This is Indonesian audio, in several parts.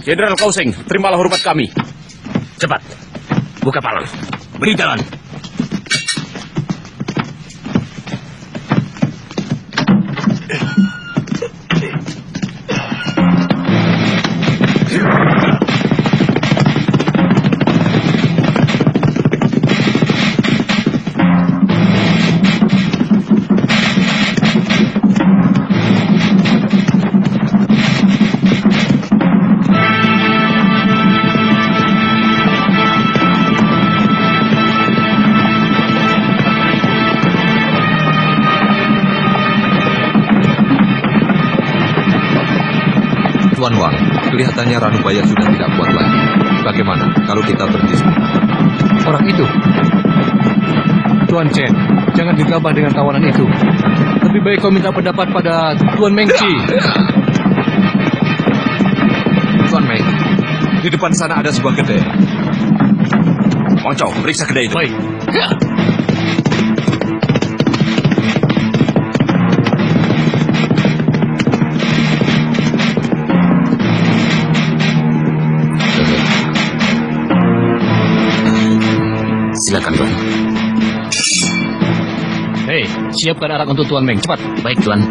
Jenderal Kausing, terimalah hormat kami. Cepat, buka palang. Beri jalan. Tuan Wang, kelihatannya Ranubaya sudah tidak kuat lagi. Bagaimana kalau kita berhenti sebentar? Orang itu? Tuan Chen, jangan gegabah dengan tawanan itu. Lebih baik kau minta pendapat pada Tuan Mengci. Tuan Meng, di depan sana ada sebuah kedai. Wang Chao, periksa kedai itu. Baik. Silakan, Tuan. Hei, siapkan arak untuk Tuan Meng, cepat. Baik, Tuan.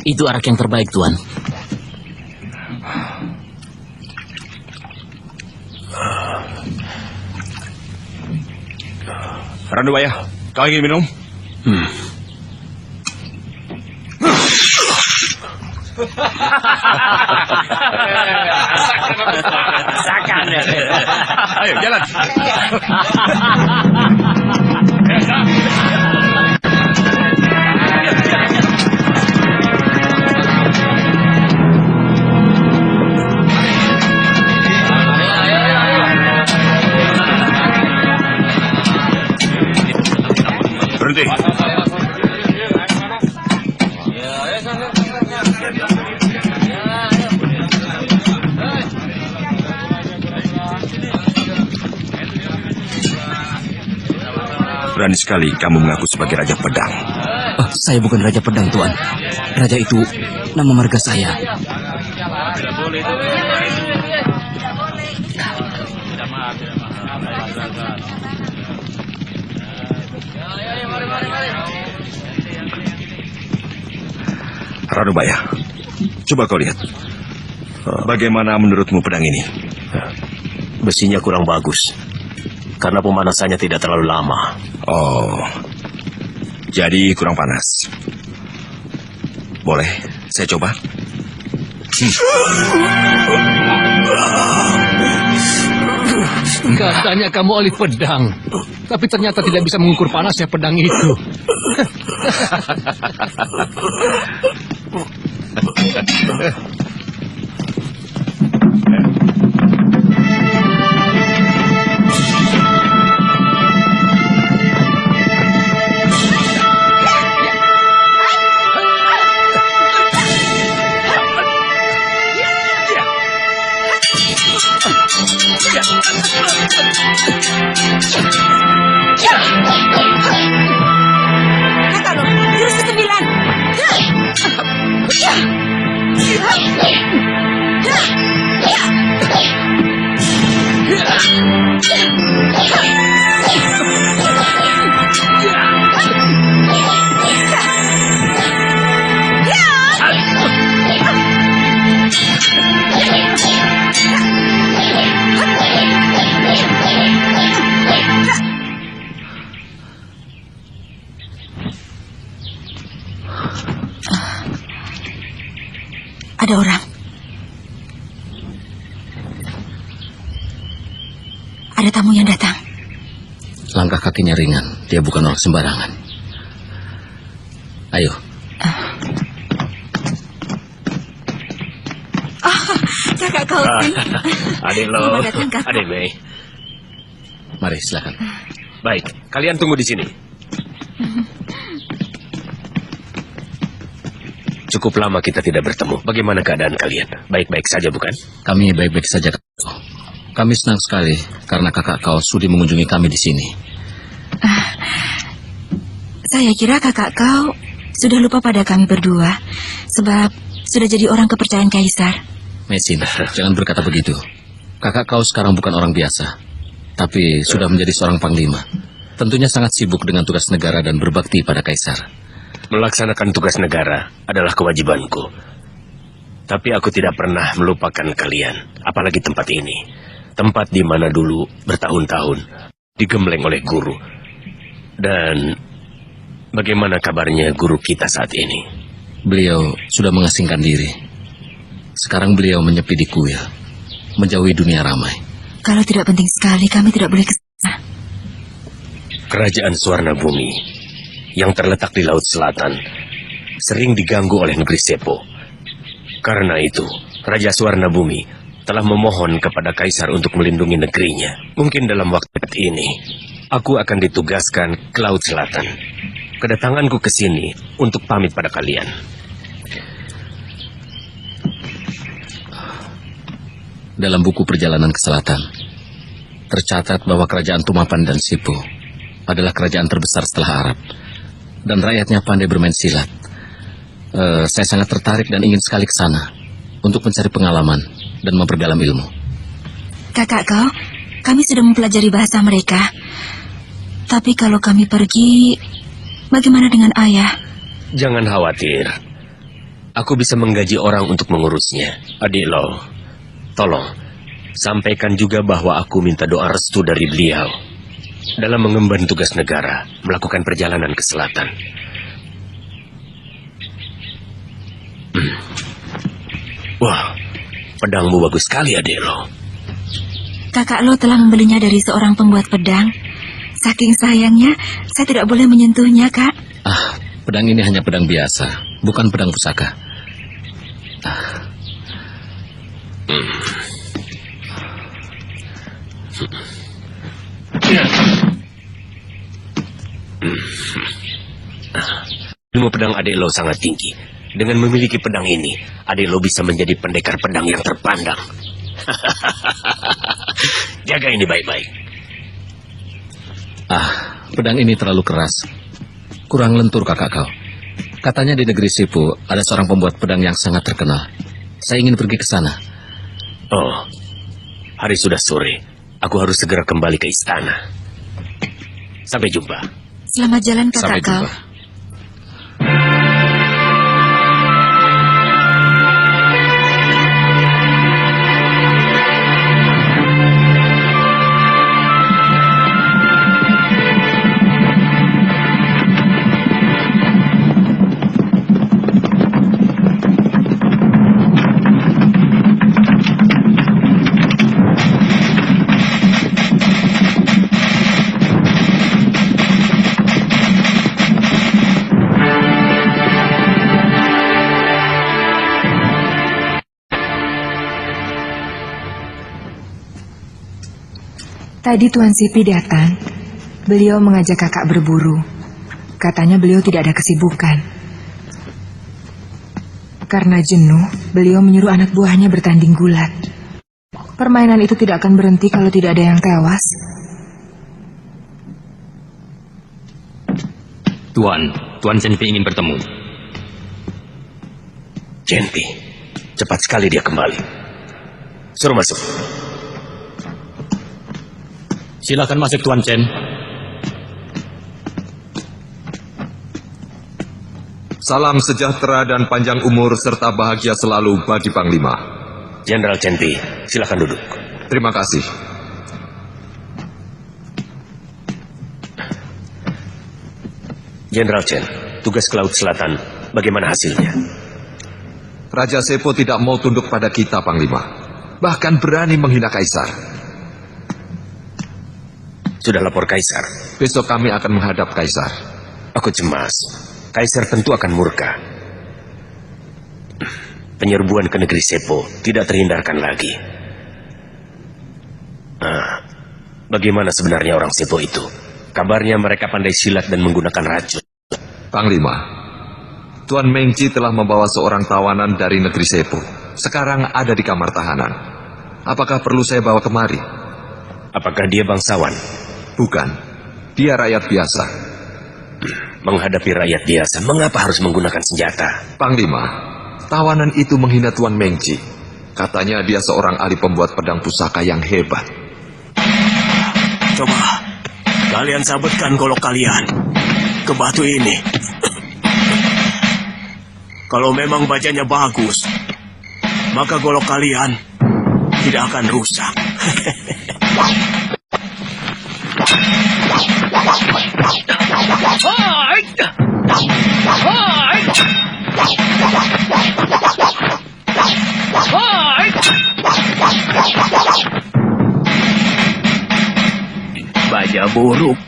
Itu arak yang terbaik, Tuan. Ranubaya, kau ingin minum? Sakan. Ayo, jalan. Berhenti. Berani sekali kamu mengaku sebagai Raja Pedang. Saya bukan Raja Pedang, Tuan. Raja itu nama marga saya. Ranubaya, coba kau lihat. Bagaimana menurutmu pedang ini? Besinya kurang bagus, karena pemanasannya tidak terlalu lama. Oh, jadi kurang panas. Boleh, saya coba. Katanya kamu ahli pedang, tapi ternyata tidak bisa mengukur panasnya pedang itu. Kakak, jurus ke-9. Ada orang. Ada tamu yang datang. Langkah kakinya ringan. Dia bukan orang sembarangan. Ayo. Kakak Kausing. Adik lo, Selamat datang, Kakak. Adik Mei. Mari, silakan. Baik, kalian tunggu di sini. Cukup lama kita tidak bertemu. Bagaimana keadaan kalian? Baik-baik saja, bukan? Kami baik-baik saja, Kakak Kau. Kami senang sekali karena kakak kau sudi mengunjungi kami di sini. Saya kira kakak kau sudah lupa pada kami berdua, sebab sudah jadi orang kepercayaan Kaisar. Mesin, jangan berkata begitu. Kakak kau sekarang bukan orang biasa, tapi sudah menjadi seorang panglima. Tentunya sangat sibuk dengan tugas negara dan berbakti pada Kaisar. Melaksanakan tugas negara adalah kewajibanku. Tapi aku tidak pernah melupakan kalian, apalagi tempat ini. Tempat di mana dulu bertahun-tahun digembleng oleh guru. Dan bagaimana kabarnya guru kita saat ini? Beliau sudah mengasingkan diri. Sekarang beliau menyepi di kuil, menjauhi dunia ramai. Kalau tidak penting sekali, kami tidak boleh ke sana. Kerajaan Suwarna Bumi yang terletak di Laut Selatan sering diganggu oleh negeri Sepo. Karena itu, Raja Suwarna Bumi telah memohon kepada Kaisar untuk melindungi negerinya. Mungkin dalam waktu ini, aku akan ditugaskan ke Laut Selatan. Kedatanganku ke sini untuk pamit pada kalian. Dalam buku perjalanan ke selatan, tercatat bahwa kerajaan Tumapan dan Sipo adalah kerajaan terbesar setelah Arab. Dan rakyatnya pandai bermain silat. Saya sangat tertarik dan ingin sekali ke sana untuk mencari pengalaman dan memperdalam ilmu. Kakak kau, kami sudah mempelajari bahasa mereka. Tapi kalau kami pergi, bagaimana dengan ayah? Jangan khawatir. Aku bisa menggaji orang untuk mengurusnya. Adik Lo, tolong sampaikan juga bahwa aku minta doa restu dari beliau dalam mengemban tugas negara, melakukan perjalanan ke selatan. Wah, pedangmu bagus sekali, adik Lo. Kakak Lo telah membelinya dari seorang pembuat pedang. Saking sayangnya, saya tidak boleh menyentuhnya, Kak. Pedang ini hanya pedang biasa, bukan pedang pusaka. Ilmu pedang adik Lo sangat tinggi. Dengan memiliki pedang ini, adik Lo bisa menjadi pendekar pedang yang terpandang. Jaga ini baik-baik. Pedang ini terlalu keras. Kurang lentur, kakak kau. Katanya di negeri Sipo ada seorang pembuat pedang yang sangat terkenal. Saya ingin pergi ke sana. Oh, hari sudah sore. Aku harus segera kembali ke istana. Sampai jumpa. Selamat jalan, kakak Sampai kau. jumpa. Tadi Tuan Sipi datang. Beliau mengajak kakak berburu. Katanya beliau tidak ada kesibukan. Karena jenuh, beliau menyuruh anak buahnya bertanding gulat. Permainan itu tidak akan berhenti kalau tidak ada yang tewas. Tuan Senpi ingin bertemu. Jenpi, cepat sekali dia kembali. Suruh masuk. Silakan masuk, Tuan Chen. Salam sejahtera dan panjang umur serta bahagia selalu bagi Panglima. Jenderal Jenpi, silakan duduk. Terima kasih. Jenderal Chen, tugas ke Laut Selatan, bagaimana hasilnya? Raja Sepo tidak mau tunduk pada kita, Panglima. Bahkan berani menghina Kaisar. Sudah lapor Kaisar. Besok kami akan menghadap Kaisar. Aku cemas. Kaisar tentu akan murka. Penyerbuan ke negeri Sepo tidak terhindarkan lagi. Bagaimana sebenarnya orang Sepo itu? Kabarnya mereka pandai silat dan menggunakan racun. Panglima, Tuan Mengci telah membawa seorang tawanan dari negeri Sepo. Sekarang ada di kamar tahanan. Apakah perlu saya bawa kemari? Apakah dia bangsawan? Bukan. Dia rakyat biasa. Menghadapi rakyat biasa, mengapa harus menggunakan senjata? Panglima, tawanan itu menghina Tuan Mengci. Katanya dia seorang ahli pembuat pedang pusaka yang hebat. Coba, kalian sabutkan golok kalian ke batu ini. Kalau memang bajanya bagus, maka golok kalian tidak akan rusak. Baja buruk.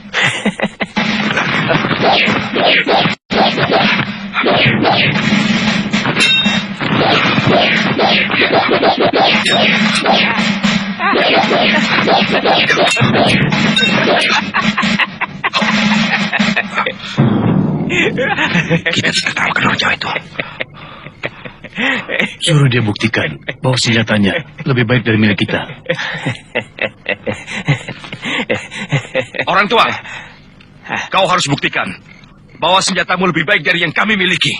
Kita sudah tahu kenal cowok itu. Suruh dia buktikan bahwa senjatanya lebih baik dari milik kita. Orang tua, kau harus buktikan bahwa senjatamu lebih baik dari yang kami miliki.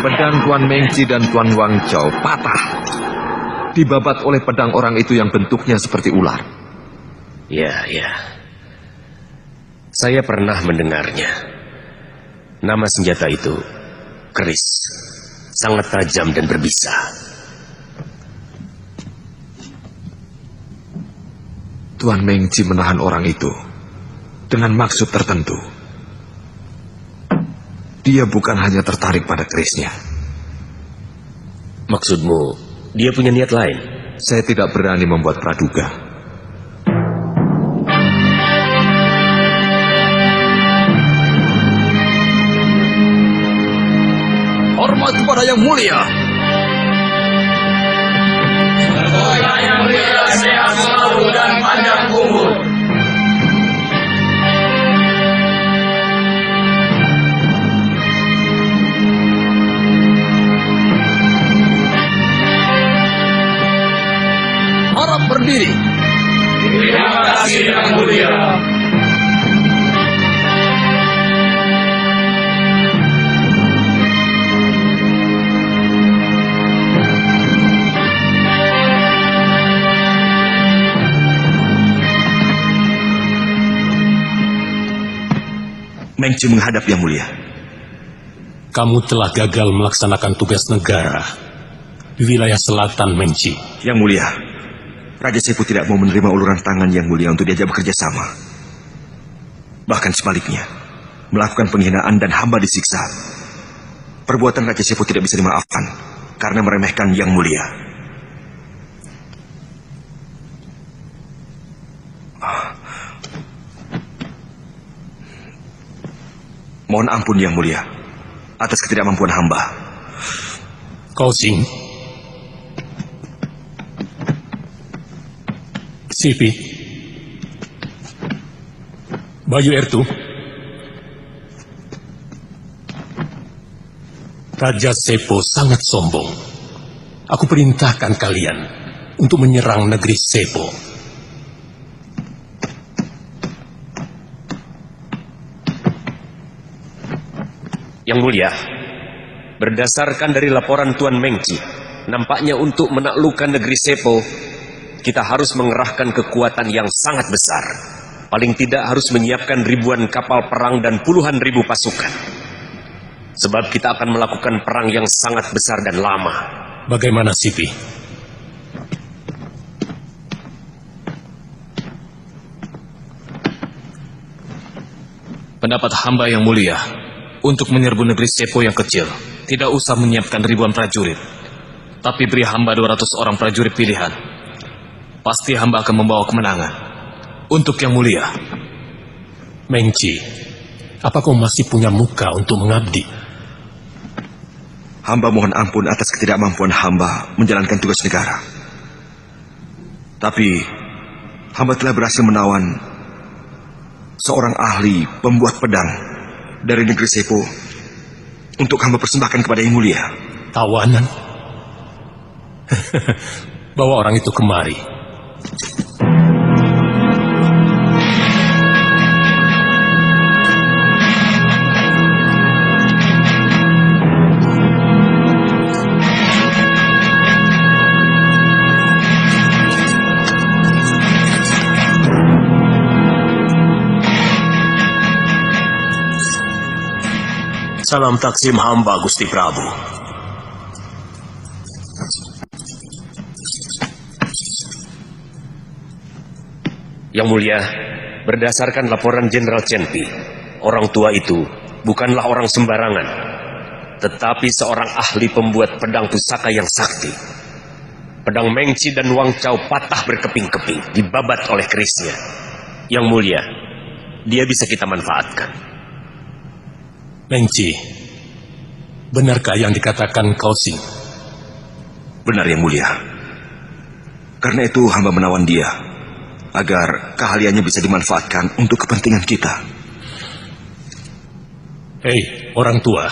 Pedang Tuan Mengci dan Tuan Wang Chao patah. Dibabat oleh pedang orang itu yang bentuknya seperti ular. Ya. Saya pernah mendengarnya. Nama senjata itu keris. Sangat tajam dan berbisa. Tuan Mengci menahan orang itu dengan maksud tertentu. Dia bukan hanya tertarik pada kerisnya. Maksudmu, dia punya niat lain? Saya tidak berani membuat praduga. Hormat kepada yang mulia. Semoga yang mulia sehat selalu dan panjang umur. Harap berdiri. Terima kasih yang mulia. Mengci menghadap yang mulia. Kamu telah gagal melaksanakan tugas negara di wilayah selatan Mengci. Yang mulia, Raja Sepo tidak mau menerima uluran tangan yang mulia untuk diajak bekerja sama. Bahkan sebaliknya, melakukan penghinaan dan hamba disiksa. Perbuatan Raja Sepo tidak bisa dimaafkan karena meremehkan yang mulia. Mohon ampun yang mulia atas ketidakmampuan hamba. Kau Sing, Sipi, Bayu Ertu, Raja Sepo sangat sombong. Aku perintahkan kalian untuk menyerang negeri Sepo. Yang mulia, berdasarkan dari laporan Tuan Mengci, nampaknya untuk menaklukkan negeri Sepo, kita harus mengerahkan kekuatan yang sangat besar. Paling tidak harus menyiapkan ribuan kapal perang dan puluhan ribu pasukan. Sebab kita akan melakukan perang yang sangat besar dan lama. Bagaimana, Sipi? Pendapat hamba yang mulia, untuk menyerbu negeri Sepo yang kecil, tidak usah menyiapkan ribuan prajurit. Tapi beri hamba 200 orang prajurit pilihan. Pasti hamba akan membawa kemenangan. Untuk yang mulia. Mengci, apa kau masih punya muka untuk mengabdi? Hamba mohon ampun atas ketidakmampuan hamba menjalankan tugas negara. Tapi, hamba telah berhasil menawan seorang ahli pembuat pedang dari negeri Sepo untuk hamba persembahkan kepada yang mulia. Tawanan? Bawa orang itu kemari. Salam taksim hamba, Gusti Prabu. Yang mulia, berdasarkan laporan Jenderal Chenpi, orang tua itu bukanlah orang sembarangan, tetapi seorang ahli pembuat pedang pusaka yang sakti. Pedang Mengci dan Wang Chao patah berkeping-keping, dibabat oleh kerisnya. Yang mulia, dia bisa kita manfaatkan. Mengci, benarkah yang dikatakan Kau Sing? Benar yang mulia. Karena itu hamba menawan dia, agar keahliannya bisa dimanfaatkan untuk kepentingan kita. Hei, orang tua.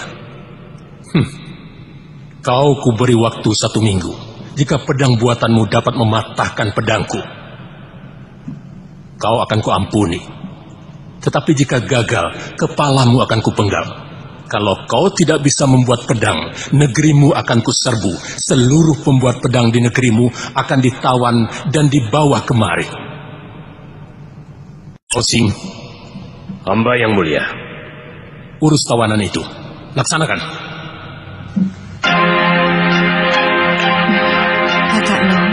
Kau kuberi waktu 1 minggu. Jika pedang buatanmu dapat mematahkan pedangku, kau akan kuampuni. Tetapi jika gagal, kepalamu akan kupenggal. Kalau kau tidak bisa membuat pedang, negerimu akan kuserbu. Seluruh pembuat pedang di negerimu akan ditawan dan dibawa kemari. Kau Sing, Hamba yang mulia. urus tawanan itu. Laksanakan. Kakak Long,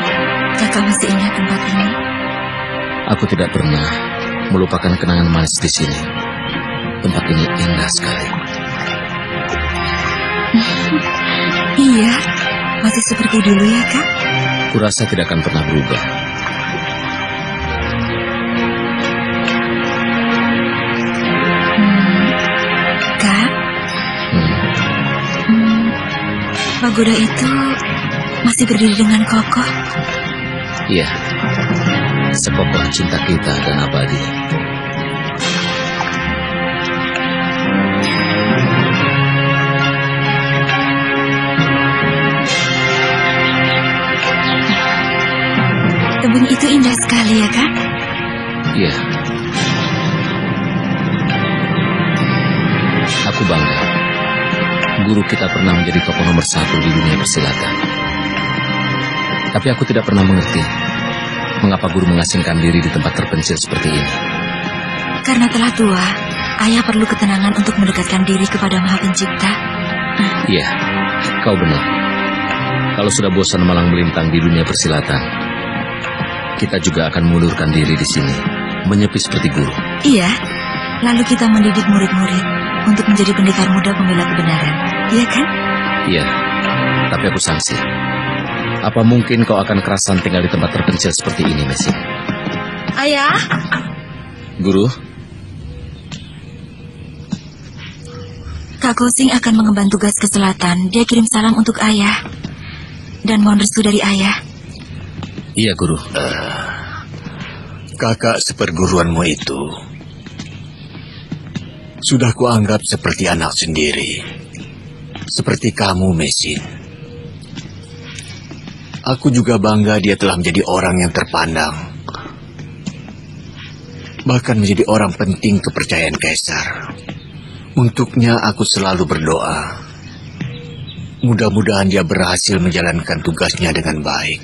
kakak masih ingat tempat ini? Aku tidak pernah melupakan kenangan manis di sini. Tempat ini indah sekali. Iya, masih seperti dulu ya, Kak? Kurasa tidak akan pernah berubah. Kak, pagoda itu masih berdiri dengan kokoh. Iya, sekokoh cinta kita dan abadi. Tebing itu indah sekali ya, Kak? Iya. Aku bangga. Guru kita pernah menjadi tokoh nomor 1 di dunia persilatan. Tapi aku tidak pernah mengerti mengapa guru mengasingkan diri di tempat terpencil seperti ini. Karena telah tua, ayah perlu ketenangan untuk mendekatkan diri kepada Maha Pencipta. Iya, kau benar. Kalau sudah bosan malang melintang di dunia persilatan, kita juga akan mengundurkan diri di sini, menyepi seperti guru. Iya, lalu kita mendidik murid-murid untuk menjadi pendekar muda pembela kebenaran. Iya kan? Iya, tapi aku sangsi. Apa mungkin kau akan kerasan tinggal di tempat terpencil seperti ini, Messi? Ayah? Guru? Kak Kosing akan mengemban tugas ke selatan. Dia kirim salam untuk ayah. Dan mohon restu dari ayah. Iya, Guru. Kakak seperguruanmu itu sudah kuanggap seperti anak sendiri. Seperti kamu, Mesin. Aku juga bangga dia telah menjadi orang yang terpandang. Bahkan menjadi orang penting kepercayaan Kaisar. Untuknya aku selalu berdoa. Mudah-mudahan dia berhasil menjalankan tugasnya dengan baik.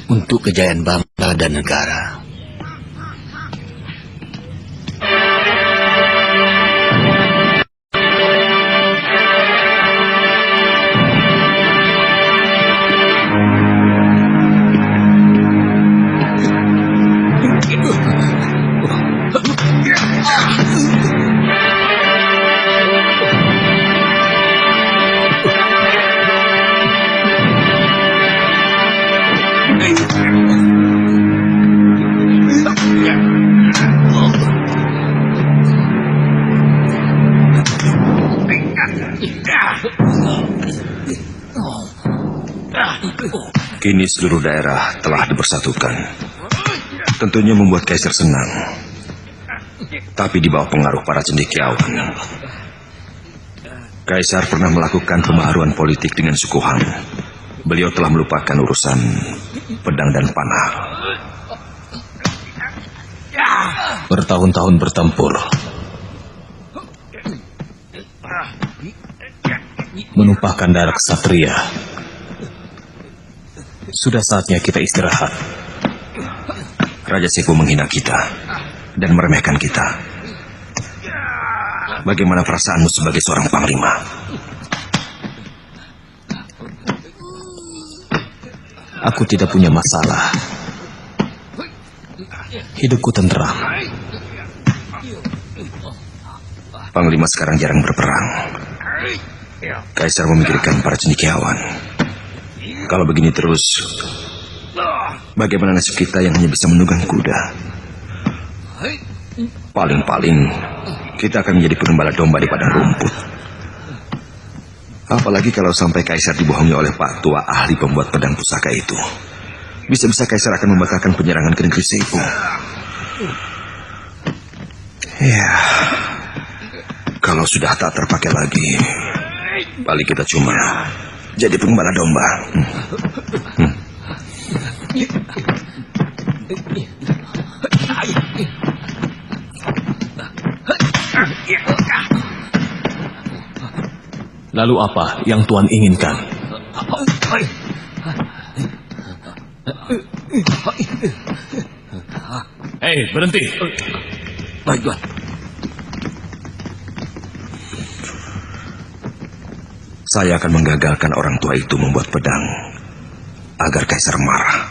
Untuk kejayaan bangsa dan negara. Kini seluruh daerah telah dipersatukan. Tentunya membuat Kaisar senang. Tapi di bawah pengaruh para cendekiawan. Kaisar pernah melakukan pembaharuan politik dengan suku Han. Beliau telah melupakan urusan pedang dan panah. Bertahun-tahun bertempur, menumpahkan darah ksatria. Sudah saatnya kita istirahat. Raja Sepo menghina kita dan meremehkan kita. Bagaimana perasaanmu sebagai seorang panglima? Aku tidak punya masalah. Hidupku tenteram. Panglima sekarang jarang berperang. Kaisar memikirkan para cendekiawan. Kalau begini terus, bagaimana nasib kita yang hanya bisa menunggang kuda? Paling-paling kita akan menjadi pengembala domba di padang rumput. Apalagi kalau sampai Kaisar dibohongi oleh Pak Tua ahli pembuat pedang pusaka itu. Bisa-bisa Kaisar akan membatalkan penyerangan ke negeri Sepo. Ya, kalau sudah tak terpakai lagi, paling kita cuma jadi pengembala domba. Lalu apa yang Tuan inginkan? Hei, berhenti. Baik, Tuan. Saya akan menggagalkan orang tua itu membuat pedang agar Kaisar marah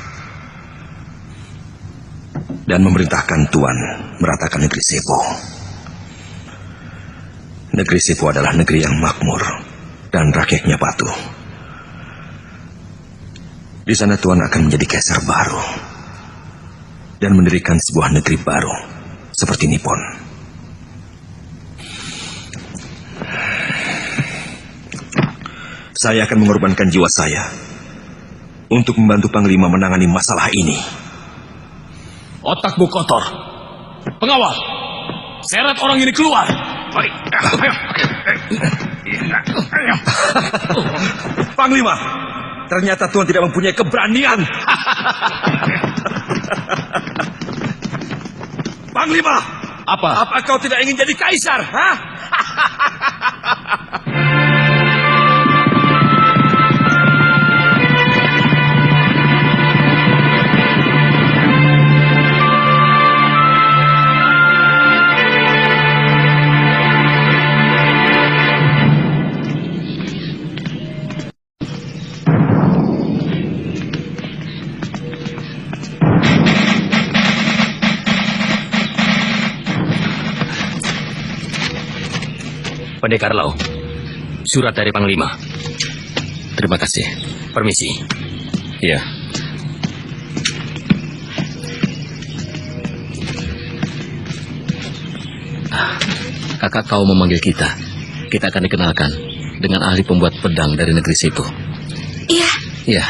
dan memerintahkan Tuan meratakan negeri Sepo. Negeri Sepo adalah negeri yang makmur dan rakyatnya patuh. Di sana Tuan akan menjadi Kaisar baru dan mendirikan sebuah negeri baru seperti Nippon. Saya akan mengorbankan jiwa saya untuk membantu Panglima menangani masalah ini. Otakmu kotor. Pengawal, seret orang ini keluar. Panglima, ternyata Tuan tidak mempunyai keberanian. Panglima, apa kau tidak ingin jadi Kaisar? Hah? Pendekar Lau, surat dari Panglima. Terima kasih. Permisi. Iya. Kakak kau memanggil kita. Kita akan dikenalkan dengan ahli pembuat pedang dari negeri Sepo. Iya. Iya.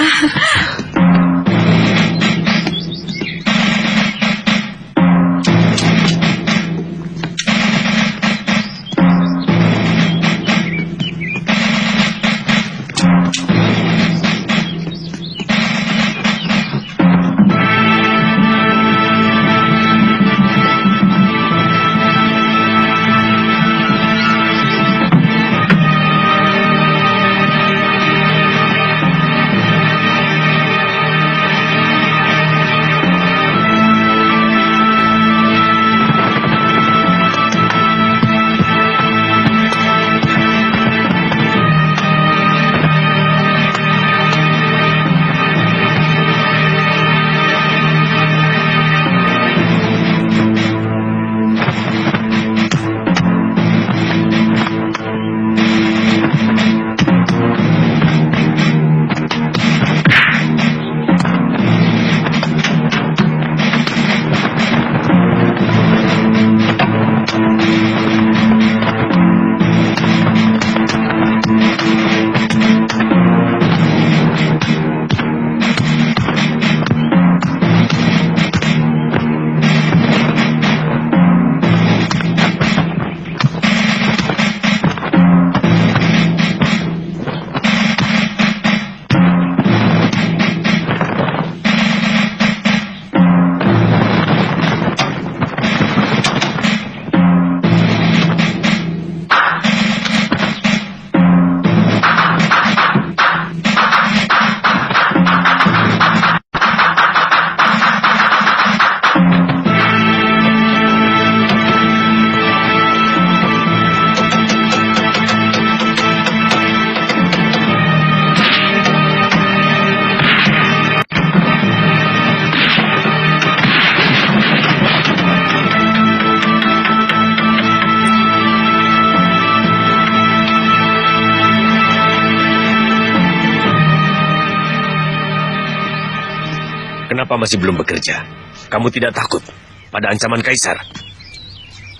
Kenapa masih belum bekerja? Kamu tidak takut pada ancaman Kaisar?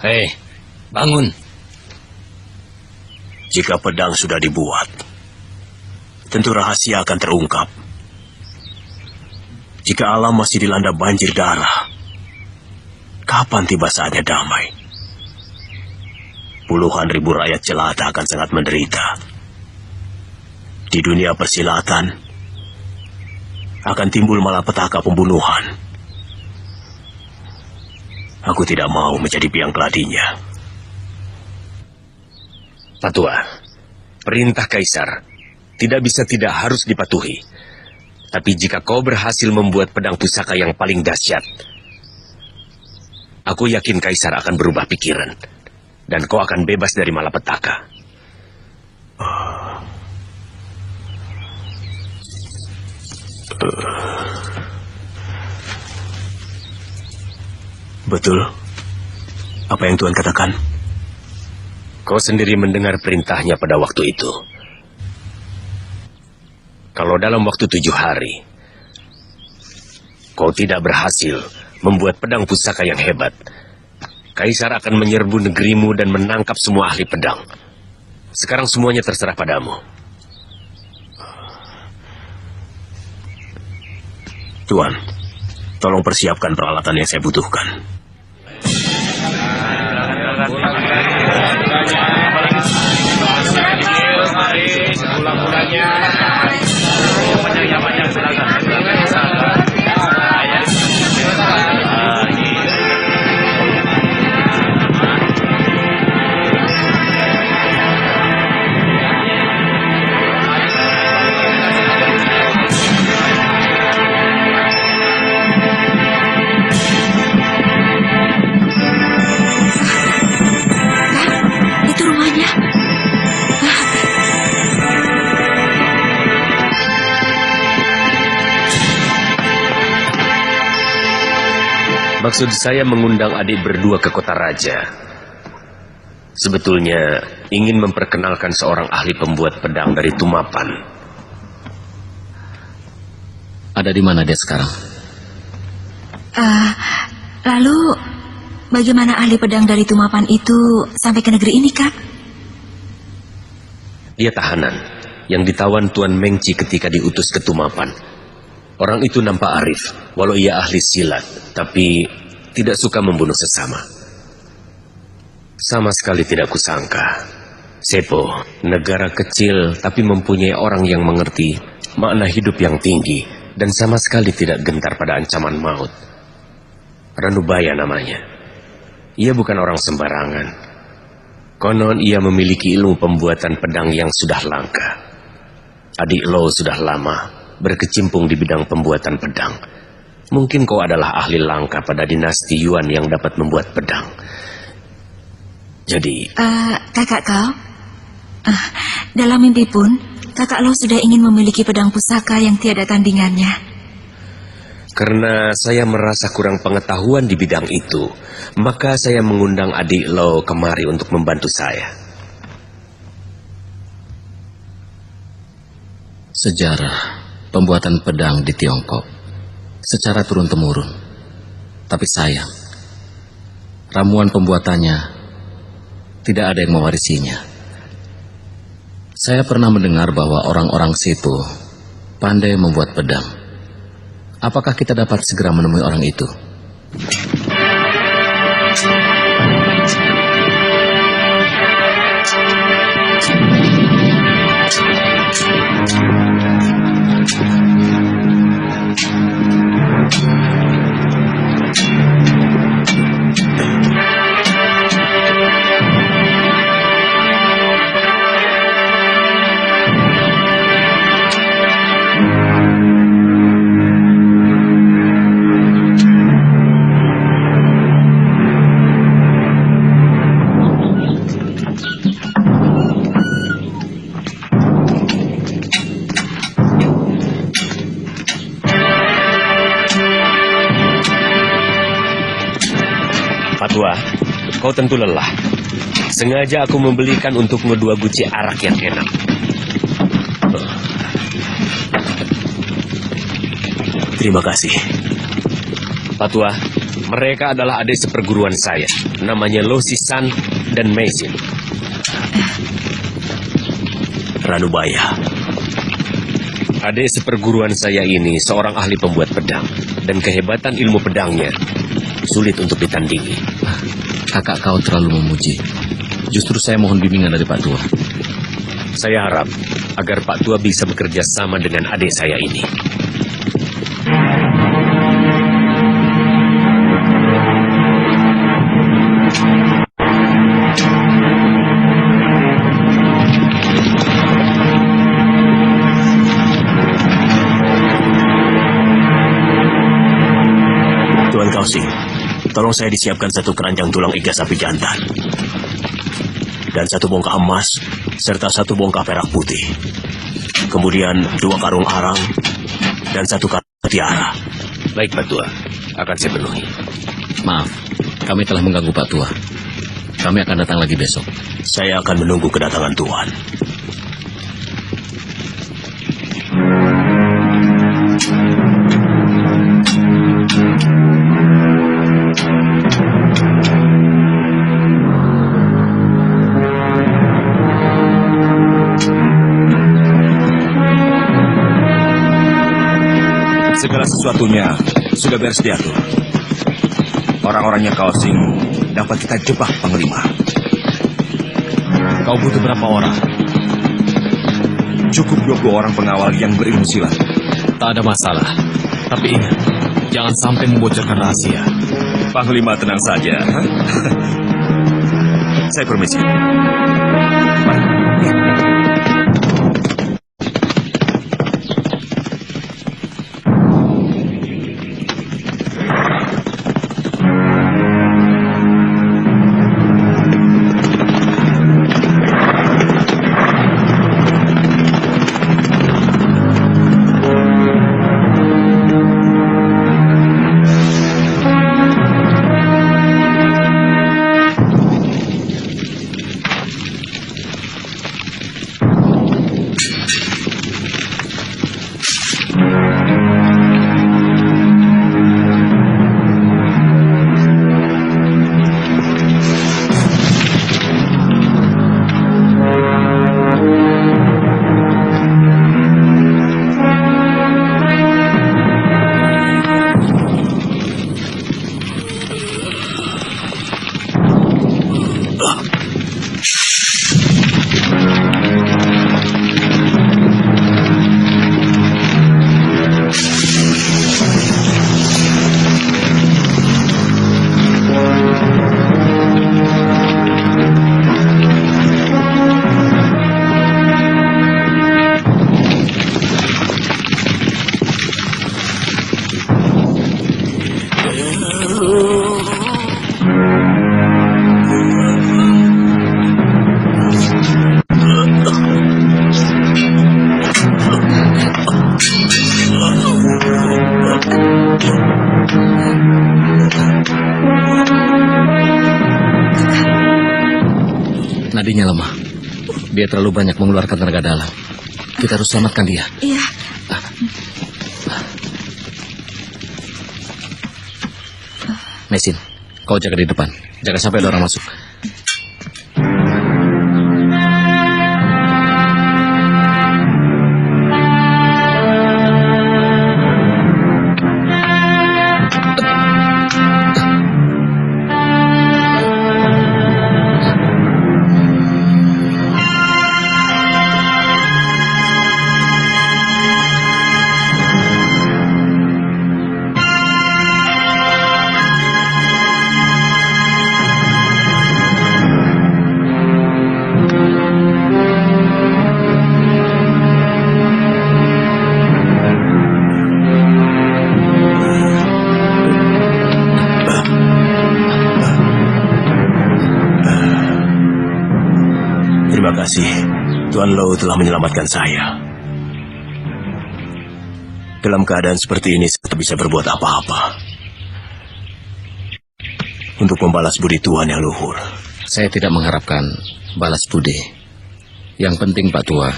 Hei, bangun. Jika pedang sudah dibuat, tentu rahasia akan terungkap. Jika alam masih dilanda banjir darah, kapan tiba saatnya damai? Puluhan ribu rakyat jelata akan sangat menderita. Di dunia persilatan, akan timbul malapetaka pembunuhan. Aku tidak mau menjadi biang keladinya. Patua, perintah Kaisar tidak bisa tidak harus dipatuhi. Tapi jika kau berhasil membuat pedang pusaka yang paling dahsyat, aku yakin Kaisar akan berubah pikiran. Dan kau akan bebas dari malapetaka. Betul. Apa yang Tuan katakan? Kau sendiri mendengar perintahnya pada waktu itu. Kalau dalam waktu 7 hari, kau tidak berhasil membuat pedang pusaka yang hebat, Kaisar akan menyerbu negerimu dan menangkap semua ahli pedang. Sekarang semuanya terserah padamu. Tuan, tolong persiapkan peralatan yang saya butuhkan. Itu rumahnya. Maksud saya mengundang adik berdua ke kota raja. Sebetulnya ingin memperkenalkan seorang ahli pembuat pedang dari Tumapan. Ada di mana dia sekarang? Lalu bagaimana ahli pedang dari Tumapan itu sampai ke negeri ini, Kak? Dia tahanan yang ditawan Tuan Mengci ketika diutus ke Tumapan. Orang itu nampak arif, walau ia ahli silat, tapi tidak suka membunuh sesama. Sama sekali tidak kusangka. Sepo, negara kecil tapi mempunyai orang yang mengerti makna hidup yang tinggi dan sama sekali tidak gentar pada ancaman maut. Ranubaya namanya. Ia bukan orang sembarangan. Konon ia memiliki ilmu pembuatan pedang yang sudah langka. Adik Lo sudah lama berkecimpung di bidang pembuatan pedang. Mungkin kau adalah ahli langka pada dinasti Yuan yang dapat membuat pedang. Jadi... kakak kau? Dalam mimpi pun, kakak Lo sudah ingin memiliki pedang pusaka yang tiada tandingannya. Karena saya merasa kurang pengetahuan di bidang itu, maka saya mengundang adik Lo kemari untuk membantu saya. Sejarah pembuatan pedang di Tiongkok secara turun-temurun. Tapi sayang, ramuan pembuatannya tidak ada yang mewarisinya. Saya pernah mendengar bahwa orang-orang Sepo pandai membuat pedang. Apakah kita dapat segera menemui orang itu? Patua, kau tentu lelah. Sengaja aku membelikan untukmu 2 guci arak yang enak. Terima kasih. Pak Tua, mereka adalah adik seperguruan saya. Namanya Lo Sisan dan Meisin. Ranubaya. Adik seperguruan saya ini seorang ahli pembuat pedang. Dan kehebatan ilmu pedangnya sulit untuk ditandingi. Kakak kau terlalu memuji. Justru saya mohon bimbingan dari Pak Tua. Saya harap agar Pak Tua bisa bekerja sama dengan adik saya ini. Tuan Kausing, tolong saya disiapkan satu keranjang tulang iga sapi jantan. Dan satu bongkah emas, serta satu bongkah perak putih. Kemudian 2 karung arang, dan 1 karung tiara. Baik Pak Tua, akan saya penuhi. Maaf, kami telah mengganggu Pak Tua. Kami akan datang lagi besok. Saya akan menunggu kedatangan Tuan. Segala sesuatunya sudah beres diatur. Orang-orangnya Kaosing dapat kita jebak, Panglima. Kau butuh berapa orang? Cukup 20 orang pengawal yang berilmu silat. Tak ada masalah. Tapi ingat, jangan sampai membocorkan rahasia. Panglima tenang saja. Saya permisi. Nadinya lemah. Dia terlalu banyak mengeluarkan tenaga dalam. Kita harus selamatkan dia. Iya. Mesin, kau jaga di depan. Jaga sampai ada orang masuk. Terima kasih, Tuan Lo telah menyelamatkan saya. Dalam keadaan seperti ini, saya tak bisa berbuat apa-apa. Untuk membalas budi Tuan yang luhur. Saya tidak mengharapkan balas budi. Yang penting Pak Tua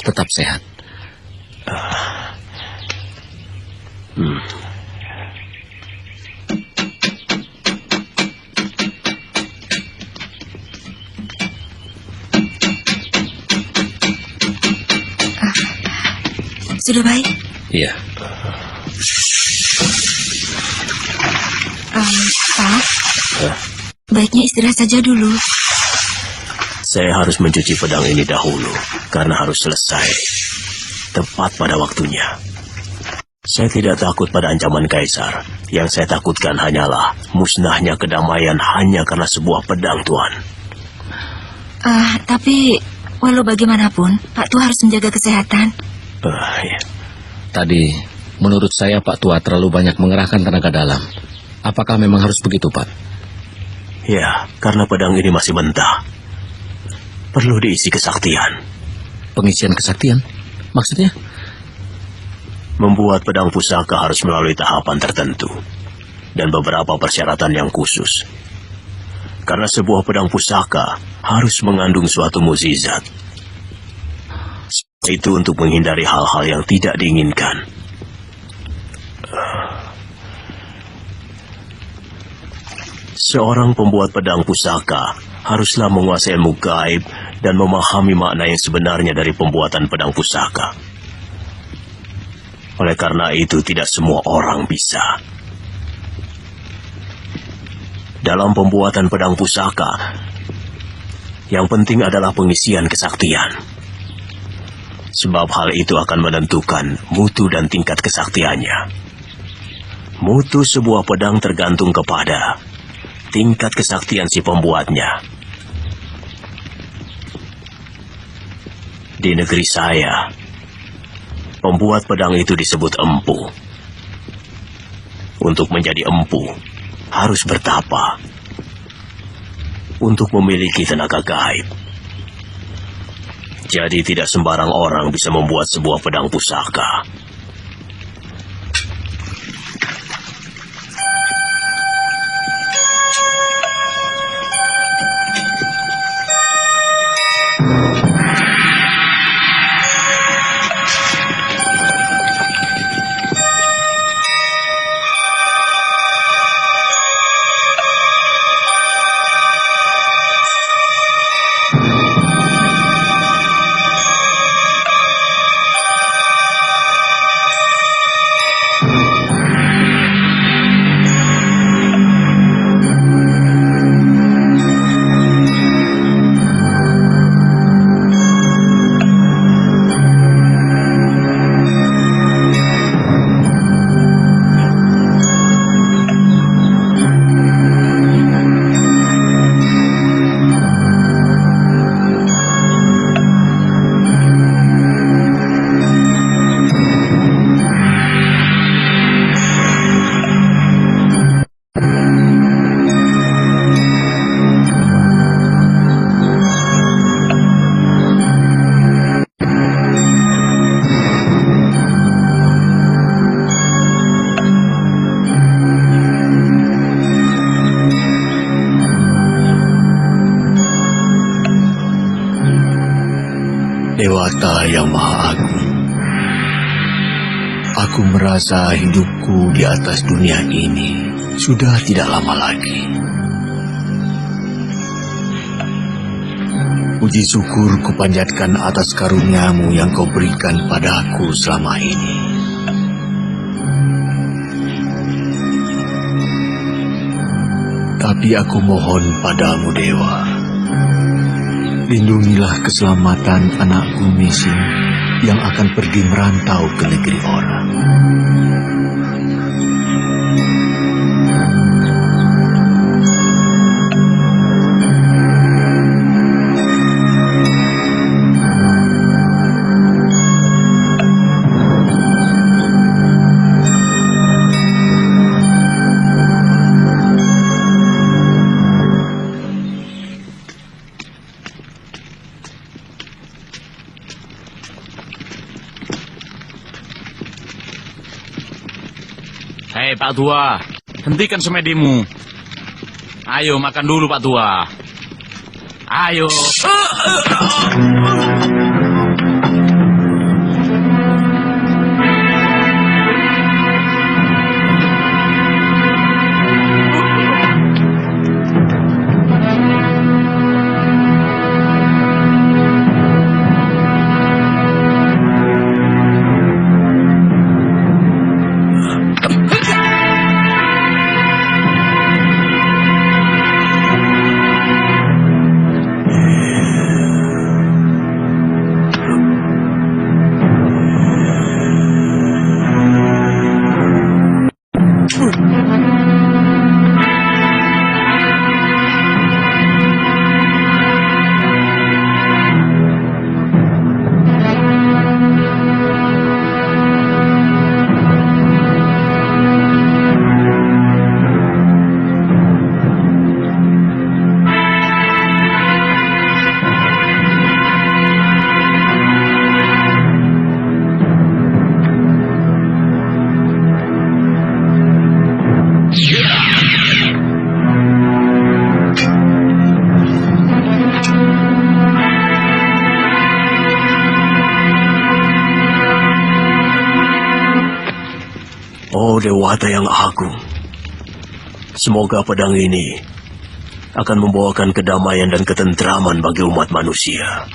tetap sehat. Sudah baik? Iya. Pak, baiknya istirahat saja dulu. Saya harus mencuci pedang ini dahulu, karena harus selesai tepat pada waktunya. Saya tidak takut pada ancaman Kaisar. Yang saya takutkan hanyalah musnahnya kedamaian hanya karena sebuah pedang, Tuan. Tapi walau bagaimanapun, Pak Tua harus menjaga kesehatan. Ya. Tadi, menurut saya Pak Tua terlalu banyak mengerahkan tenaga dalam. Apakah memang harus begitu, Pak? Ya, karena pedang ini masih mentah. Perlu diisi kesaktian. Pengisian kesaktian? Maksudnya? Membuat pedang pusaka harus melalui tahapan tertentu dan beberapa persyaratan yang khusus. Karena sebuah pedang pusaka harus mengandung suatu mukjizat. Itu untuk menghindari hal-hal yang tidak diinginkan. Seorang pembuat pedang pusaka haruslah menguasai ilmu gaib dan memahami makna yang sebenarnya dari pembuatan pedang pusaka. Oleh karena itu, tidak semua orang bisa. Dalam pembuatan pedang pusaka, yang penting adalah pengisian kesaktian. Sebab hal itu akan menentukan mutu dan tingkat kesaktiannya. Mutu sebuah pedang tergantung kepada tingkat kesaktian si pembuatnya. Di negeri saya, pembuat pedang itu disebut empu. Untuk menjadi empu, harus bertapa. Untuk memiliki tenaga gaib. Jadi tidak sembarang orang bisa membuat sebuah pedang pusaka. Dewata yang Maha Agung, aku merasa hidupku di atas dunia ini sudah tidak lama lagi. Puji syukur kupanjatkan atas karuniamu yang kau berikan padaku selama ini. Tapi aku mohon padamu, Dewa, lindungilah keselamatan anakku Mesin yang akan pergi merantau ke negeri orang. Hei Pak Tua, hentikan semedimu. Ayo makan dulu Pak Tua. Ayo. Dewata yang agung, semoga pedang ini akan membawakan kedamaian dan ketentraman bagi umat manusia.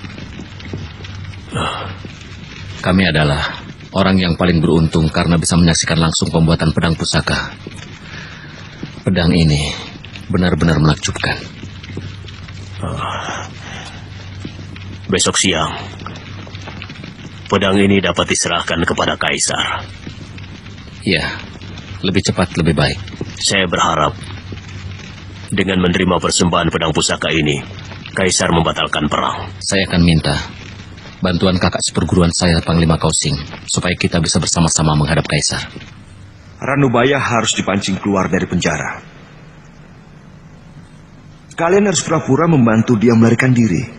Kami adalah orang yang paling beruntung karena bisa menyaksikan langsung pembuatan pedang pusaka. Pedang ini benar-benar menakjubkan. Besok siang, pedang ini dapat diserahkan kepada Kaisar. Ya, lebih cepat lebih baik. Saya berharap dengan menerima persembahan pedang pusaka ini, Kaisar membatalkan perang. Saya akan minta bantuan kakak seperguruan saya, Panglima Kausing, supaya kita bisa bersama-sama menghadap Kaisar. Ranubaya harus dipancing keluar dari penjara. Kalian harus pura-pura membantu dia melarikan diri.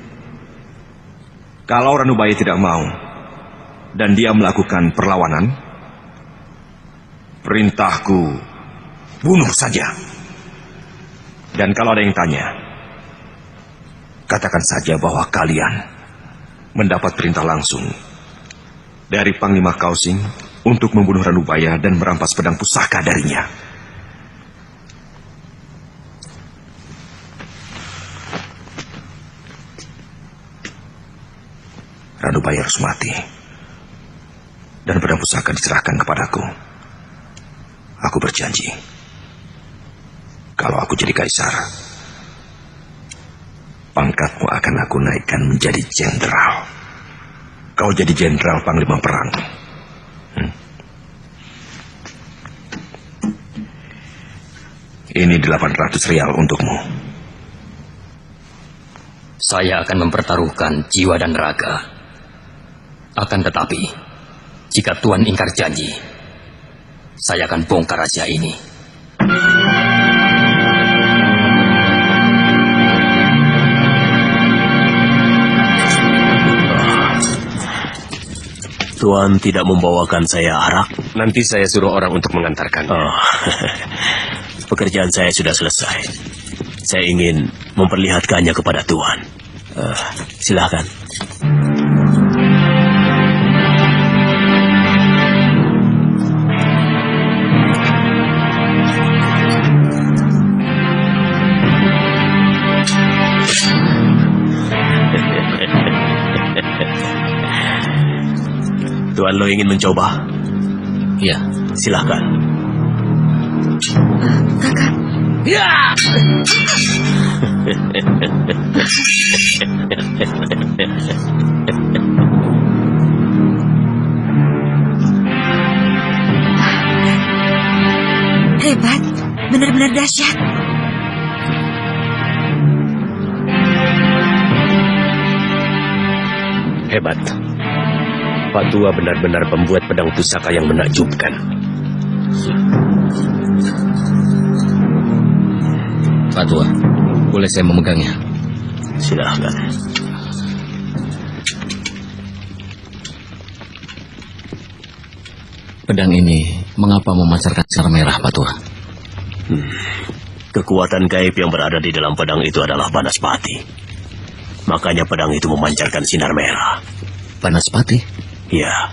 Kalau Ranubaya tidak mau dan dia melakukan perlawanan, perintahku bunuh saja. Dan kalau ada yang tanya, katakan saja bahwa kalian mendapat perintah langsung dari Panglima Kausing untuk membunuh Ranubaya dan merampas pedang pusaka darinya. Ranubaya harus mati dan pedang pusaka diserahkan kepadaku. Aku berjanji, kalau aku jadi Kaisar, pangkatmu akan aku naikkan menjadi jenderal. Kau jadi jenderal Panglima Perang. Ini 800 rial untukmu. Saya akan mempertaruhkan jiwa dan raga. Akan tetapi, jika Tuan ingkar janji, saya akan bongkar rahasia ini. Tuan tidak membawakan saya arak? Nanti saya suruh orang untuk mengantarkannya. Pekerjaan saya sudah selesai. Saya ingin memperlihatkannya kepada Tuan. Silakan. Tuan lo ingin mencoba? Ya, silakan. Kakak. Ya! Hebat, benar-benar dahsyat. Hebat. Pak Tua benar-benar pembuat pedang pusaka yang menakjubkan. Pak Tua, boleh saya memegangnya? Silahkan. Pedang ini mengapa memancarkan sinar merah, Pak Tua? Kekuatan gaib yang berada di dalam pedang itu adalah Banaspati. Makanya pedang itu memancarkan sinar merah. Banaspati? Ya.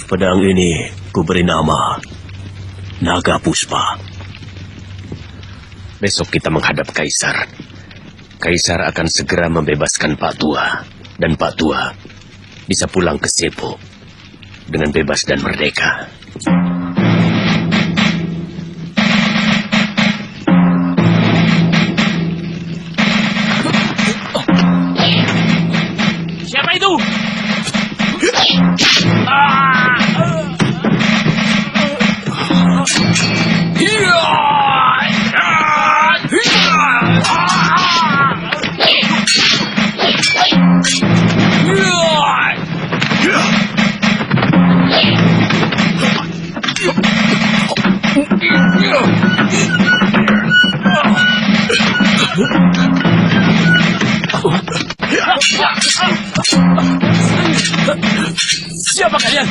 Pedang ini kuberi nama Naga Puspa. Besok kita menghadap Kaisar. Kaisar akan segera membebaskan Pak Tua. Dan Pak Tua bisa pulang ke Sepo dengan bebas dan merdeka. Siapa itu? Siapa kalian?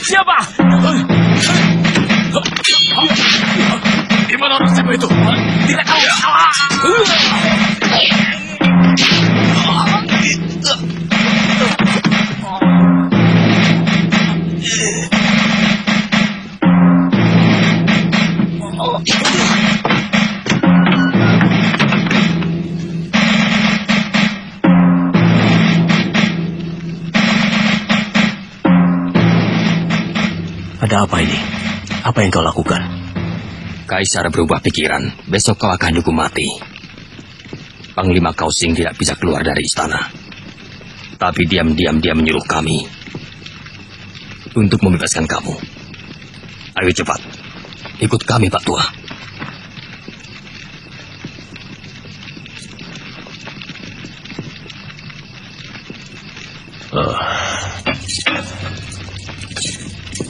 Siapa? Di mana orang siapa itu? Tidak tahu. Ada apa ini? Apa yang kau lakukan? Kaisar berubah pikiran. Besok kau akan dihukum mati. Panglima Kausing tidak bisa keluar dari istana. Tapi diam-diam dia menyuruh kami untuk membebaskan kamu. Ayo cepat, ikut kami Pak Tua.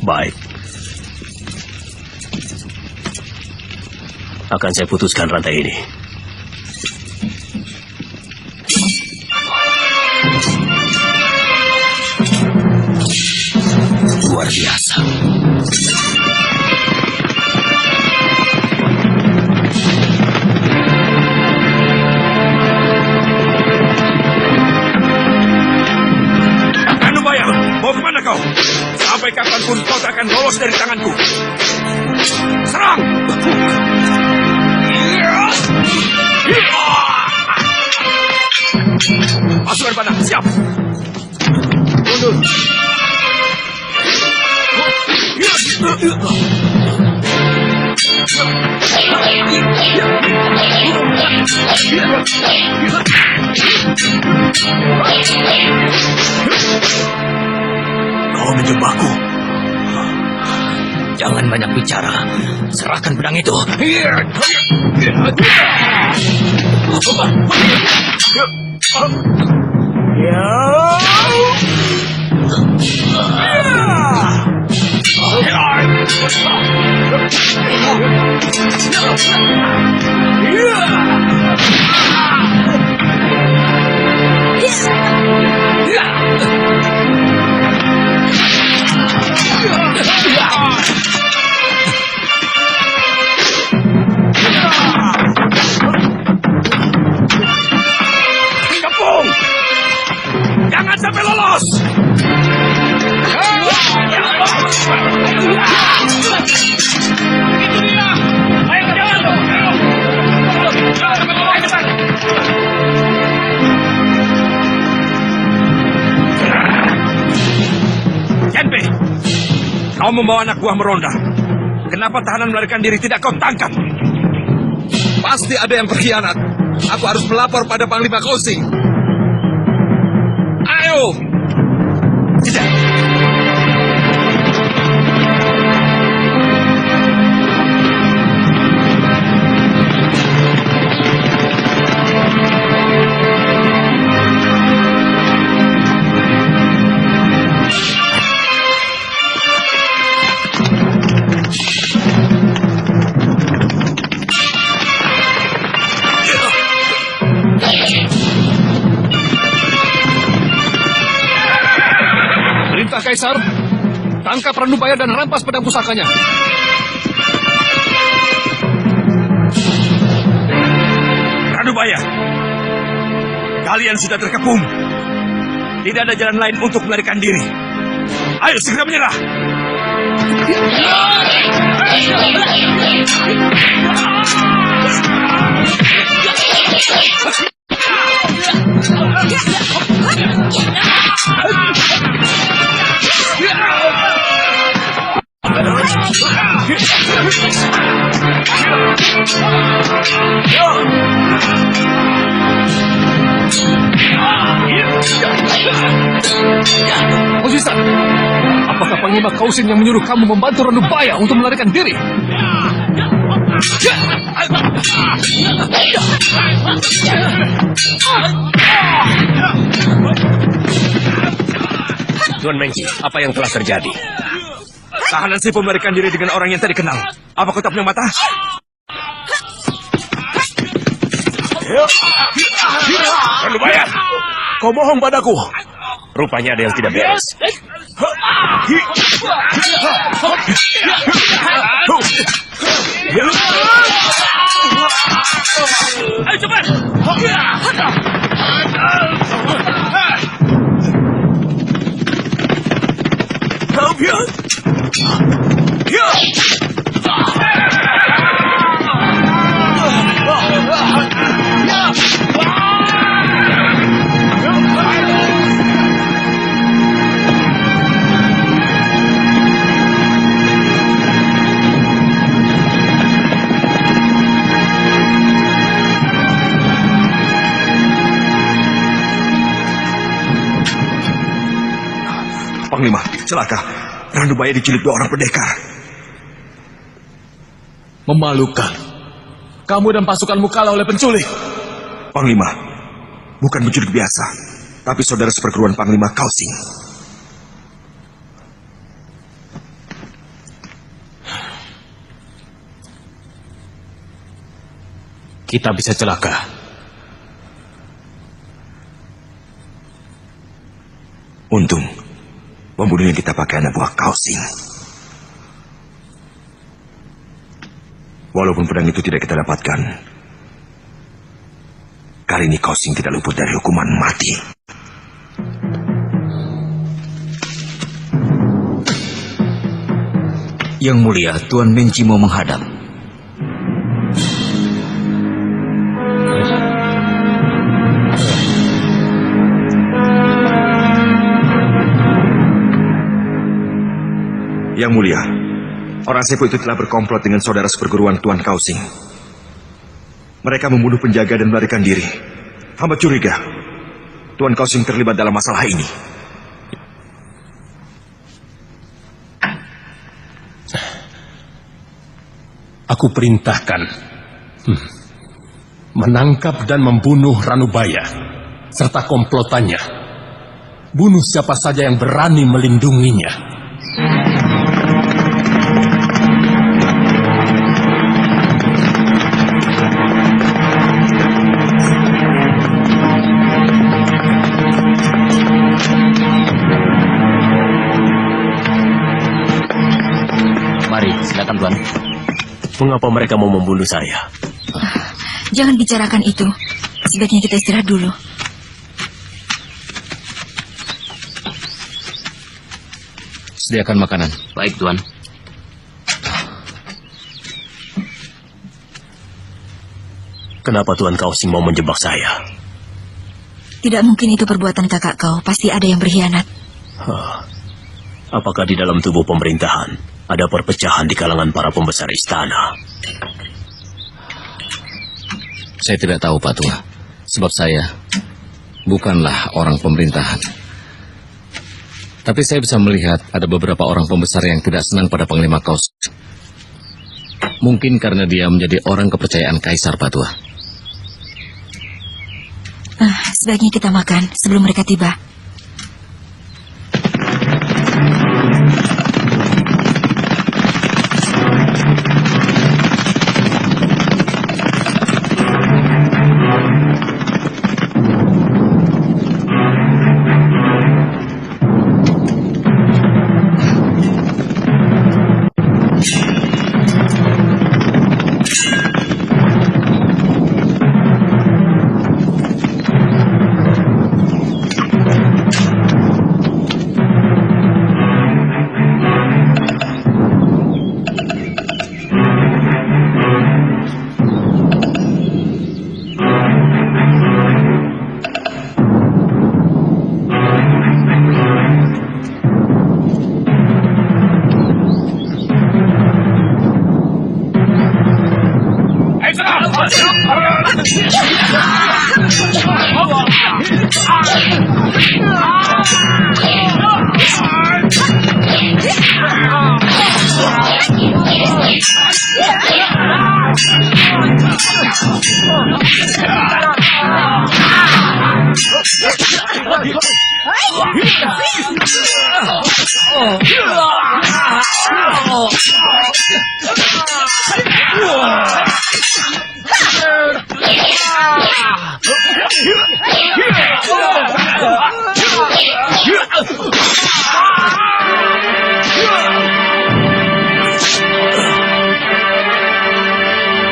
Baik. Akan saya putuskan rantai ini. Luar biasa. Ranubaya, mau kemana kau? Sampai kapanpun kau tak akan lolos dari tanganku. Serang! Pasukan panah, siap! Mundur! Kau menjebakku. Jangan banyak bicara. Serahkan pedang itu. Kepung! Jangan sampai lolos! Itu dia! Ayo jalan dong! Ayo cepat! Genpe, kau membawa anak buah meronda. Kenapa tahanan melarikan diri tidak kau tangkap? Pasti ada yang berkhianat. Aku harus melapor pada Panglima Kausing. Ayo! Tidak! Perintah Kaisar, tangkap Ranubaya dan rampas pedang pusakanya. Ranubaya, kalian sudah terkepung. Tidak ada jalan lain untuk melarikan diri. Ayo segera menyerah. Posisi, apakah Panglima Kausing yang menyuruh kamu membantu Ranubaya untuk melarikan diri? Tuan Mengki, apa yang telah terjadi? Tahanan Sipu melarikan diri dengan orang yang tadi kenal. Apa kau tak punya mata? Ranubaya, Kau bohong padaku. Rupanya ada yang tidak beres. Ayo cepat! celaka. Ranubaya diculik 2 orang pendekar. Memalukan. Kamu dan pasukanmu kalah oleh penculik. Panglima, bukan penculik biasa, tapi saudara seperguruan Panglima Kausing. Kita bisa celaka. Untung, pembunuh yang kita pakai anak buah Kausing. Walaupun pedang itu tidak kita dapatkan, kali ini Kausing tidak luput dari hukuman mati. Yang mulia, Tuan Mengci mau menghadap. Yang mulia, orang Sepo itu telah berkomplot dengan saudara seperguruan Tuan Kausing. Mereka membunuh penjaga dan melarikan diri. Hamba curiga Tuan Kausing terlibat dalam masalah ini. Aku perintahkan menangkap dan membunuh Ranubaya serta komplotannya. Bunuh siapa saja yang berani melindunginya. Mari, silakan Tuan. Mengapa mereka mau membunuh saya? Jangan bicarakan itu. Sebaiknya kita istirahat dulu. Sediakan makanan. Baik, Tuan. Kenapa Tuan Kausing mau menjebak saya? Tidak mungkin itu perbuatan kakak kau. Pasti ada yang berkhianat. Apakah di dalam tubuh pemerintahan ada perpecahan di kalangan para pembesar istana? Saya tidak tahu, Pak Tua. Sebab saya bukanlah orang pemerintahan. Tapi saya bisa melihat ada beberapa orang pembesar yang tidak senang pada Panglima Kausing. Mungkin karena dia menjadi orang kepercayaan Kaisar, Pak Tua. Sebaiknya kita makan sebelum mereka tiba.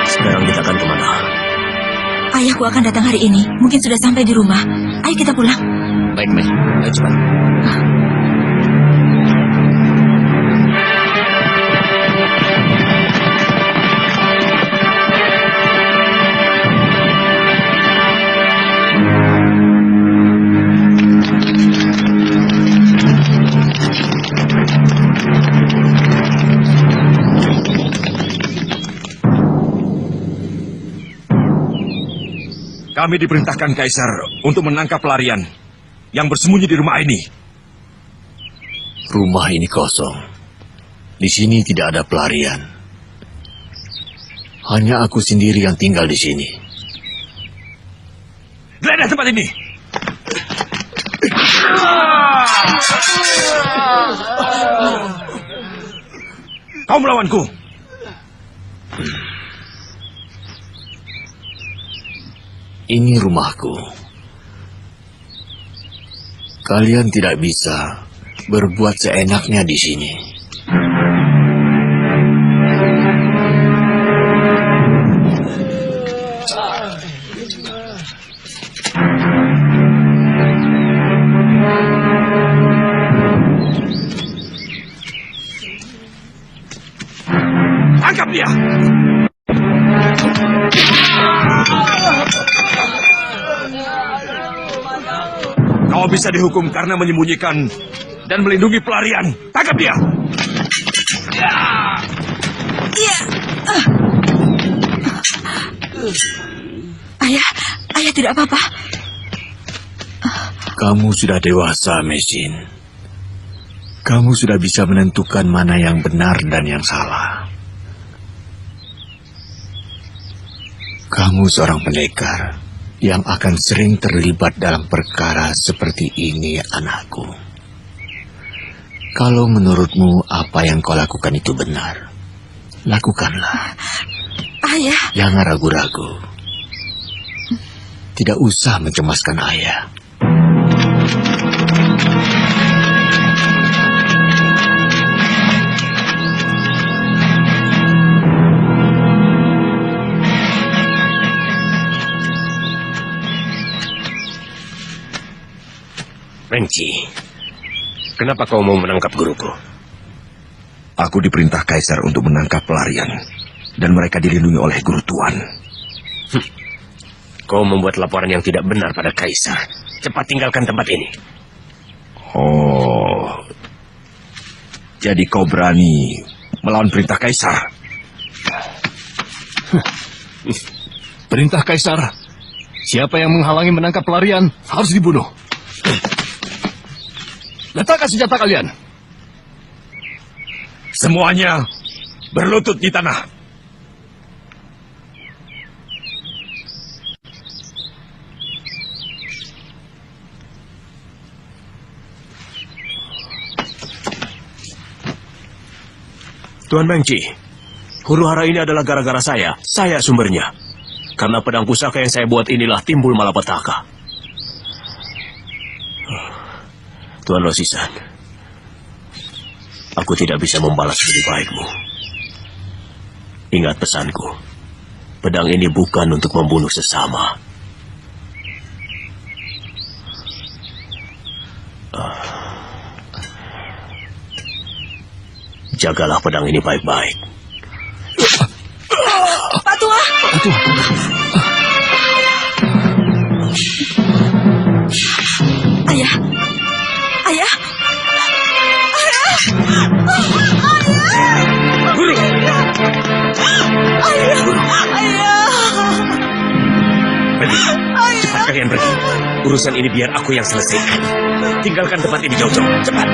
Sekarang kita akan kemana? Ayahku akan datang hari ini. Mungkin sudah sampai di rumah. Ayo kita pulang. Baik, Mei. Ayo cepat. Kami diperintahkan Kaisar untuk menangkap pelarian yang bersembunyi di rumah ini. Rumah ini kosong. Di sini tidak ada pelarian. Hanya aku sendiri yang tinggal di sini. Geledah tempat ini. Kau melawanku. Ini rumahku. Kalian tidak bisa berbuat seenaknya di sini. Tangkap dia. Kau bisa dihukum karena menyembunyikan dan melindungi pelarian. Tangkap dia. Ayah tidak apa-apa. Kamu sudah dewasa, Mesin. Kamu sudah bisa menentukan mana yang benar dan yang salah. Kamu seorang pendekar yang akan sering terlibat dalam perkara seperti ini, anakku. Kalau menurutmu apa yang kau lakukan itu benar, lakukanlah. Ayah. Jangan ragu-ragu. Tidak usah mencemaskan ayah. Mengci, kenapa kau mau menangkap guruku? Aku diperintah Kaisar untuk menangkap pelarian, dan mereka dilindungi oleh guru tuan. Kau membuat laporan yang tidak benar pada Kaisar. Cepat tinggalkan tempat ini. Oh, jadi kau berani melawan perintah Kaisar? Perintah Kaisar. Siapa yang menghalangi menangkap pelarian harus dibunuh. Letakkan senjata kalian. Semuanya berlutut di tanah. Tuan Mengci, huru-hara ini adalah gara-gara saya. Saya sumbernya. Karena pedang pusaka yang saya buat inilah timbul malapetaka. Tuan Rosisan, aku tidak bisa membalas budi baikmu. Ingat pesanku, pedang ini bukan untuk membunuh sesama. Jagalah pedang ini baik-baik. Pak Tua. Pak Tua. Ayah. Ayah. Guru. Cepat kalian pergi. Urusan ini biar aku yang selesaikan. Tinggalkan tempat ini jauh-jauh. Cepat.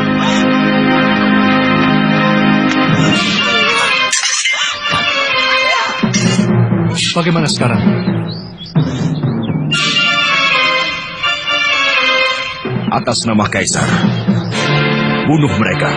Bagaimana sekarang? Atas nama Kaisar, bunuh mereka.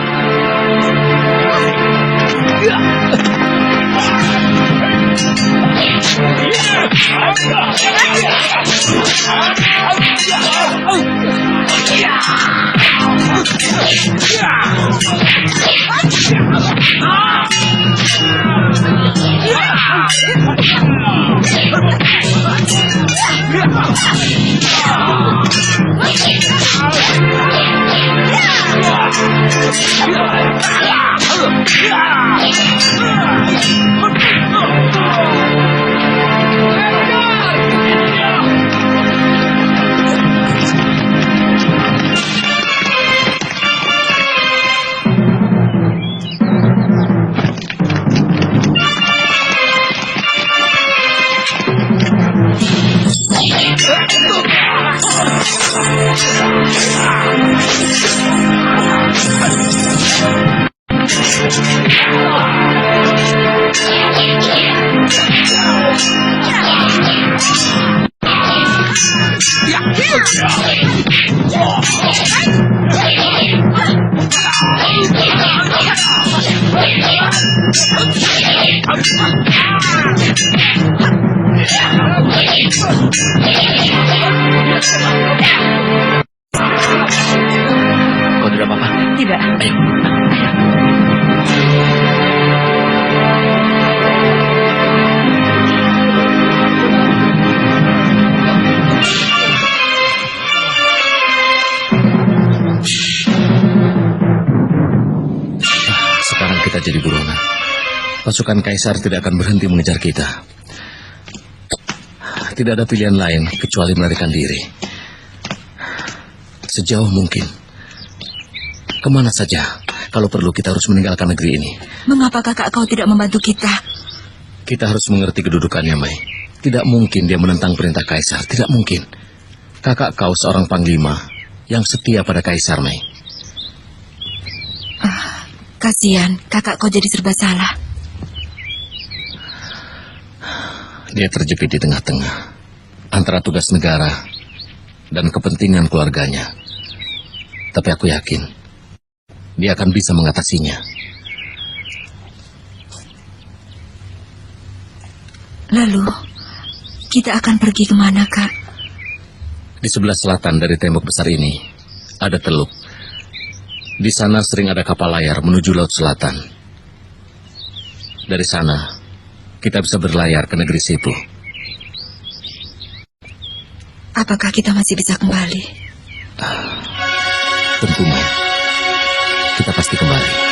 pasukan kaisar tidak akan berhenti mengejar kita. Tidak ada pilihan lain kecuali melarikan diri. Sejauh mungkin. Kemana saja, kalau perlu kita harus meninggalkan negeri ini. Mengapa kakak kau tidak membantu kita? Kita harus mengerti kedudukannya, Mai. Tidak mungkin dia menentang perintah kaisar, tidak mungkin. Kakak kau seorang panglima yang setia pada kaisar, Mai. Kasihan, kakak kau jadi serba salah. Dia terjepit di tengah-tengah antara tugas negara dan kepentingan keluarganya. Tapi aku yakin dia akan bisa mengatasinya. Lalu, kita akan pergi kemana, Kak? Di sebelah selatan dari tembok besar ini ada teluk. Di sana sering ada kapal layar menuju laut selatan. Dari sana, kita bisa berlayar ke negeri Sipu. Apakah kita masih bisa kembali? Tentu, Mai. Kita pasti kembali.